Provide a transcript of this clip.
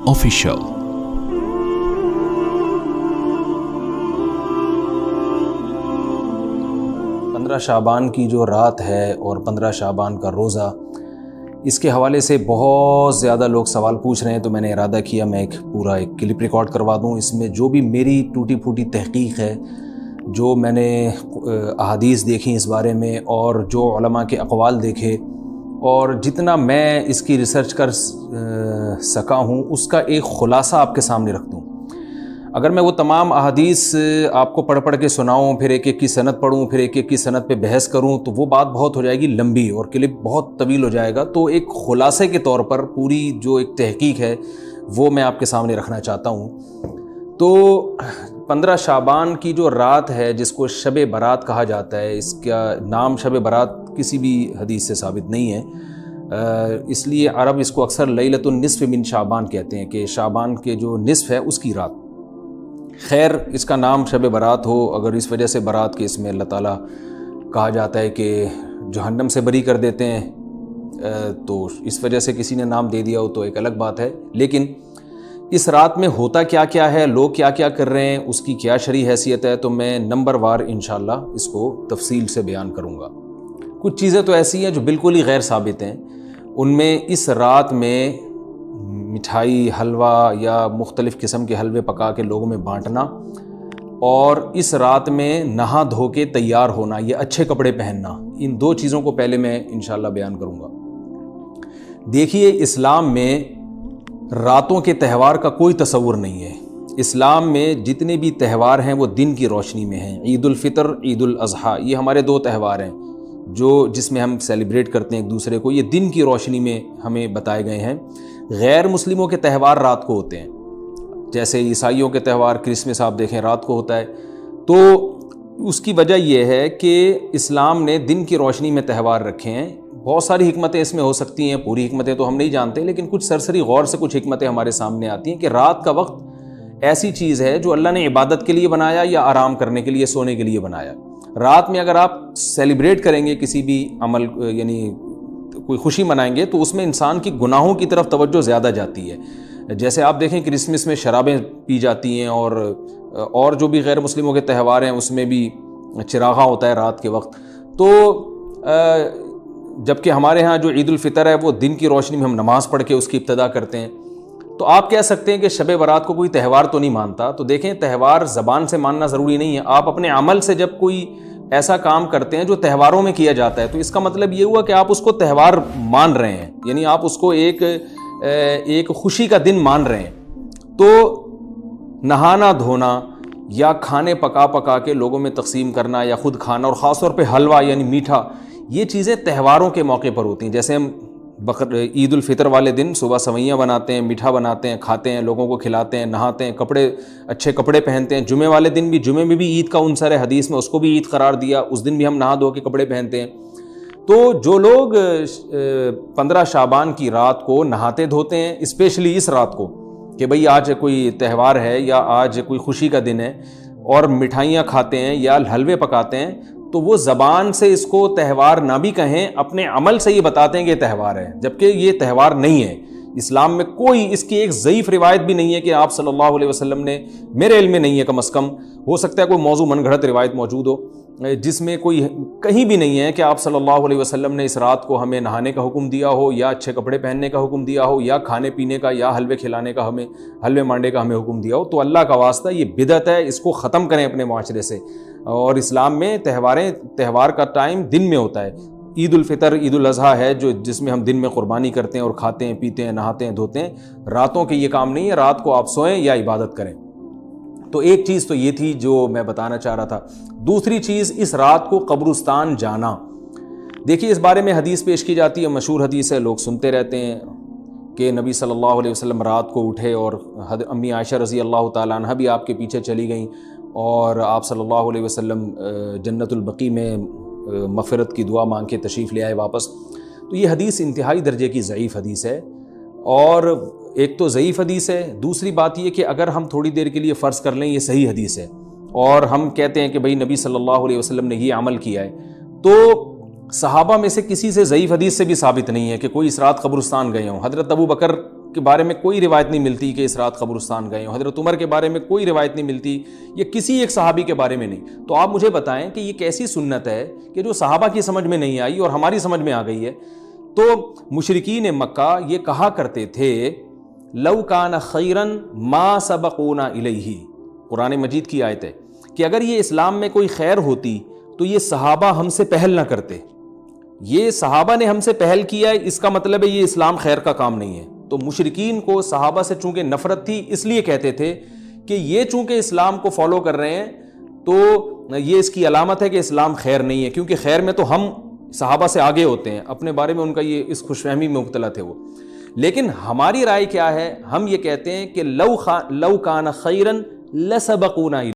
Official. 15 शाबान की जो रात है और 15 शाबान का रोज़ा, इसके हवाले से बहुत ज़्यादा लोग सवाल पूछ रहे हैं, तो मैंने इरादा किया मैं एक पूरा क्लिप रिकॉर्ड करवा दूं। इसमें जो भी मेरी टूटी फूटी तहकीक है, जो मैंने अहादीस देखी इस बारे में और जो उलमा के अक़वाल देखे और जितना मैं इसकी रिसर्च कर सका हूँ, उसका एक ख़ुलासा आपके सामने रख दूँ। अगर मैं वो तमाम अहादीस आपको पढ़ के सुनाऊं, फिर एक एक की सनद पढ़ूं, फिर एक एक की सनद पे बहस करूं, तो वो बात बहुत हो जाएगी लंबी और क्लिप बहुत तवील हो जाएगा। तो एक ख़ुलासे के तौर पर पूरी जो एक तहकीक है वो मैं आपके सामने रखना चाहता हूं। तो 15 शाबान की जो रात है, जिसको शब बारात कहा जाता है, इसका नाम शब बारात किसी भी हदीस से साबित नहीं है, इसलिए अरब इसको अक्सर लैलतुन निस्फ़ मिन शाबान कहते हैं कि शाबान के जो निस्फ़ है उसकी रात। खैर, इसका नाम शब बारात हो अगर इस वजह से बारात के इसमें अल्लाह ताला कहा जाता है कि जहन्नम से बरी कर देते हैं, तो इस वजह से किसी ने नाम दे दिया हो तो एक अलग बात है। लेकिन इस रात में होता क्या क्या है, लोग क्या क्या कर रहे हैं, उसकी क्या शरई हैसियत है, तो मैं नंबर वार इंशाअल्लाह इसको तफसील से बयान करूँगा। कुछ चीज़ें तो ऐसी हैं जो बिल्कुल ही गैर साबित हैं। उनमें इस रात में मिठाई, हलवा या मुख्तलिफ़ किस्म के हलवे पका के लोगों में बांटना, और इस रात में नहा धो के तैयार होना, ये अच्छे कपड़े पहनना, इन दो चीज़ों को पहले मैं इंशाअल्लाह बयान करूँगा। देखिए, इस्लाम में रातों के त्यौहार का कोई तसव्वुर नहीं है। इस्लाम में जितने भी त्यौहार हैं वो दिन की रोशनी में हैं। ईद उल फितर, ईद उल अज़हा, ये हमारे दो त्यौहार हैं जो जिसमें हम सेलिब्रेट करते हैं एक दूसरे को, ये दिन की रोशनी में हमें बताए गए हैं। गैर मुस्लिमों के त्यौहार रात को होते हैं, जैसे ईसाइयों के त्यौहार क्रिसमस आप देखें रात को होता है। तो उसकी वजह यह है कि इस्लाम ने दिन की रोशनी में त्यौहार रखे हैं। बहुत सारी हिकमतें इसमें हो सकती हैं, पूरी हिकमतें तो हम नहीं जानते, लेकिन कुछ सरसरी गौर से कुछ हिकमतें हमारे सामने आती हैं कि रात का वक्त ऐसी चीज़ है जो अल्लाह ने इबादत के लिए बनाया या आराम करने के लिए, सोने के लिए बनाया। रात में अगर आप सेलिब्रेट करेंगे किसी भी अमल, यानी कोई खुशी मनाएंगे, तो उसमें इंसान की गुनाहों की तरफ तवज्जो ज़्यादा जाती है। जैसे आप देखें क्रिसमस में शराबें पी जाती हैं और जो भी गैर मुस्लिमों के त्यौहार हैं उसमें भी चिरागा होता है रात के वक्त। तो जबकि हमारे यहाँ जो ईद उल फितर है वो दिन की रोशनी में हम नमाज़ पढ़ के उसकी इब्तिदा करते हैं। तो आप कह सकते हैं कि शब बारात को कोई त्यौहार तो नहीं मानता। तो देखें, त्यौहार ज़बान से मानना ज़रूरी नहीं है। आप अपने अमल से जब कोई ऐसा काम करते हैं जो त्यौहारों में किया जाता है, तो इसका मतलब ये हुआ कि आप उसको त्यौहार मान रहे हैं, यानी आप उसको एक खुशी का दिन मान रहे हैं। तो नहाना धोना या खाने पका के लोगों में तकसीम करना या ख़ुद खाना, और ख़ास तौर पे हलवा यानी मीठा, ये चीज़ें त्यौहारों के मौके पर होती हैं। जैसे हम ईद उल फितर वाले दिन सुबह सवैयाँ बनाते हैं, मीठा बनाते हैं, खाते हैं, लोगों को खिलाते हैं, नहाते हैं, अच्छे कपड़े पहनते हैं। जुमे वाले दिन भी, जुमे में भी ईद का उनसर है हदीस में, उसको भी ईद करार दिया, उस दिन भी हम नहा धो के कपड़े पहनते हैं। तो जो लोग 15 शाबान की रात को नहाते धोते हैं, स्पेशली इस रात को कि भाई आज कोई त्यौहार है या आज कोई खुशी का दिन है, और मिठाइयाँ खाते हैं या हलवे पकाते हैं, तो वो ज़बान से इसको त्यौहार ना भी कहें, अपने अमल से ये बताते हैं कि त्यौहार है, जबकि ये त्यौहार नहीं है। इस्लाम में कोई इसकी एक ज़ईफ़ रिवायत भी नहीं है कि आप सल्लल्लाहु अलैहि वसल्लम ने, मेरे इल्म में नहीं है, कम अज़ कम हो सकता है कोई मौजू मनगढ़ंत रिवायत मौजूद हो, जिसमें कोई कहीं भी नहीं है कि आप सल्लल्लाहु अलैहि वसल्लम ने इस रात को हमें नहाने का हुक्म दिया हो, या अच्छे कपड़े पहनने का हुक्म दिया हो, या खाने पीने का या हलवे खिलाने का, हमें हलवे मांडे का हमें हुक्म दिया हो। तो अल्लाह का वास्ता ये बिदअत है, इसको ख़त्म करें अपने माशरे से। और इस्लाम में त्यौहार का टाइम दिन में होता है। ईद उल फितर, ईद उल अज़हा है जिसमें हम दिन में कुर्बानी करते हैं और खाते हैं, पीते हैं, नहाते हैं, धोते हैं। रातों के ये काम नहीं है, रात को आप सोएं या इबादत करें। तो एक चीज़ तो ये थी जो मैं बताना चाह रहा था। दूसरी चीज़, इस रात को कब्रिस्तान जाना। देखिए, इस बारे में हदीस पेश की जाती है, मशहूर हदीस है, लोग सुनते रहते हैं कि नबी सल्लल्लाहु अलैहि वसल्लम रात को उठे और अम्मी आयशा रज़ी अल्लाह ताला अन्हा भी आपके पीछे चली गईं, और आप सल्लल्लाहु अलैहि वसल्लम जन्नतुल बकी में मग़फ़िरत की दुआ मांग के तशरीफ़ ले आए वापस। तो ये हदीस इंतहाई दर्जे की ज़ईफ़ हदीस है, और एक तो ज़ईफ़ हदीस है, दूसरी बात ये कि अगर हम थोड़ी देर के लिए फ़र्ज़ कर लें ये सही हदीस है, और हम कहते हैं कि भाई नबी सल्लल्लाहु अलैहि वसल्लम ने ये अमल किया है, तो सहाबा में से किसी से ज़ईफ़ हदीस से भी साबित नहीं है कि कोई इस रात कब्रिस्तान गए हों। हज़रत अबू बकर کے بارے میں کوئی روایت نہیں ملتی کہ اس رات قبرستان گئے ہوں، حضرت عمر کے بارے میں کوئی روایت نہیں ملتی، یا کسی ایک صحابی کے بارے میں نہیں. تو آپ مجھے بتائیں کہ یہ کیسی سنت ہے کہ جو صحابہ کی سمجھ میں نہیں آئی اور ہماری سمجھ میں آ گئی ہے. تو مشرکین مکہ یہ کہا کرتے تھے لو کان خیرن ما سبقونا الیہ، قرآن مجید کی آیت ہے کہ اگر یہ اسلام میں کوئی خیر ہوتی تو یہ صحابہ ہم سے پہل نہ کرتے. یہ صحابہ نے ہم سے پہل کیا ہے، اس کا مطلب ہے یہ اسلام خیر کا کام نہیں ہے. تو مشرکین کو صحابہ سے چونکہ نفرت تھی، اس لیے کہتے تھے کہ یہ چونکہ اسلام کو فالو کر رہے ہیں تو یہ اس کی علامت ہے کہ اسلام خیر نہیں ہے، کیونکہ خیر میں تو ہم صحابہ سے آگے ہوتے ہیں. اپنے بارے میں ان کا یہ اس خوش فہمی میں مبتلا تھے وہ. لیکن ہماری رائے کیا ہے؟ ہم یہ کہتے ہیں کہ لو کان خیرن لسبقونا